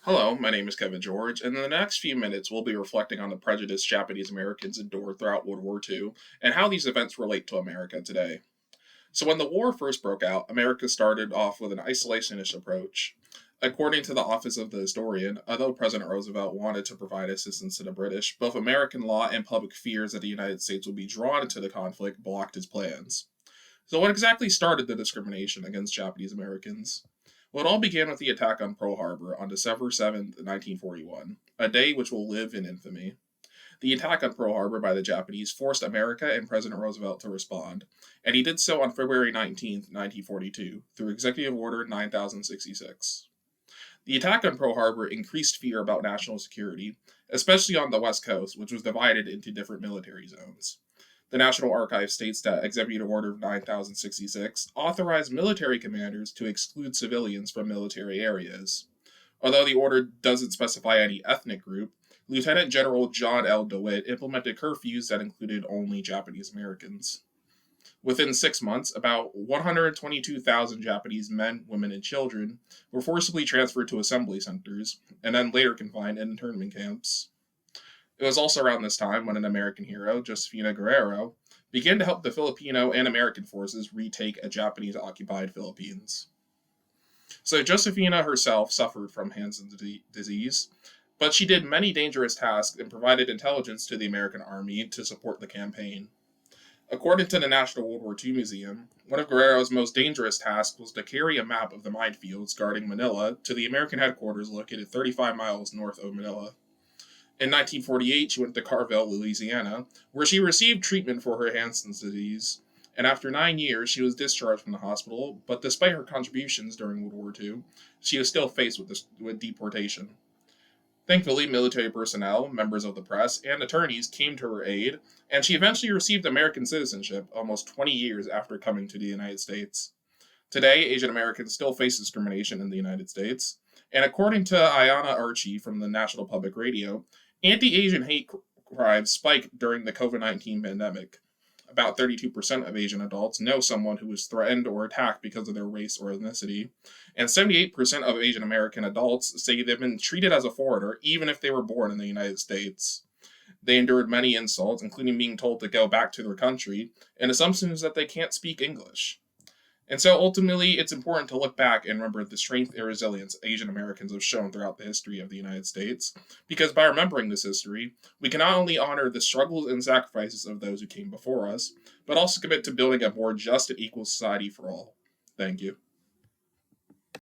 Hello, my name is Kevin George, and in the next few minutes we'll be reflecting on the prejudice Japanese Americans endured throughout World War II and how these events relate to America today. So, when the war first broke out, America started off with an isolationist approach. According to the Office of the Historian, although President Roosevelt wanted to provide assistance to the British, both American law and public fears that the United States would be drawn into the conflict blocked his plans. So, what exactly started the discrimination against Japanese Americans? Well, it all began with the attack on Pearl Harbor on December 7th, 1941, a day which will live in infamy. The attack on Pearl Harbor by the Japanese forced America and President Roosevelt to respond, and he did so on February 19th, 1942, through Executive Order 9066. The attack on Pearl Harbor increased fear about national security, especially on the West Coast, which was divided into different military zones. The National Archive states that Executive Order 9066 authorized military commanders to exclude civilians from military areas. Although the order doesn't specify any ethnic group, Lieutenant General John L. DeWitt implemented curfews that included only Japanese Americans. Within 6 months, about 122,000 Japanese men, women, and children were forcibly transferred to assembly centers and then later confined in internment camps. It was also around this time when an American hero, Josefina Guerrero, began to help the Filipino and American forces retake a Japanese occupied Philippines. So, Josefina herself suffered from Hansen's disease, but she did many dangerous tasks and provided intelligence to the American army to support the campaign. According to the National World War II Museum, one of Guerrero's most dangerous tasks was to carry a map of the minefields guarding Manila to the American headquarters located 35 miles north of Manila. In 1948, she went to Carville, Louisiana, where she received treatment for her Hansen's disease, and after 9 years, she was discharged from the hospital, but despite her contributions during World War II, she was still faced with deportation. Thankfully, military personnel, members of the press, and attorneys came to her aid, and she eventually received American citizenship almost 20 years after coming to the United States. Today, Asian Americans still face discrimination in the United States, and according to Ayana Archie from the National Public Radio, anti Asian hate crimes spiked during the COVID-19 pandemic. About 32% of Asian adults know someone who was threatened or attacked because of their race or ethnicity, and 78% of Asian American adults say they've been treated as a foreigner even if they were born in the United States. They endured many insults, including being told to go back to their country, and assumptions that they can't speak English. And so ultimately, it's important to look back and remember the strength and resilience Asian Americans have shown throughout the history of the United States, because by remembering this history, we can not only honor the struggles and sacrifices of those who came before us, but also commit to building a more just and equal society for all. Thank you.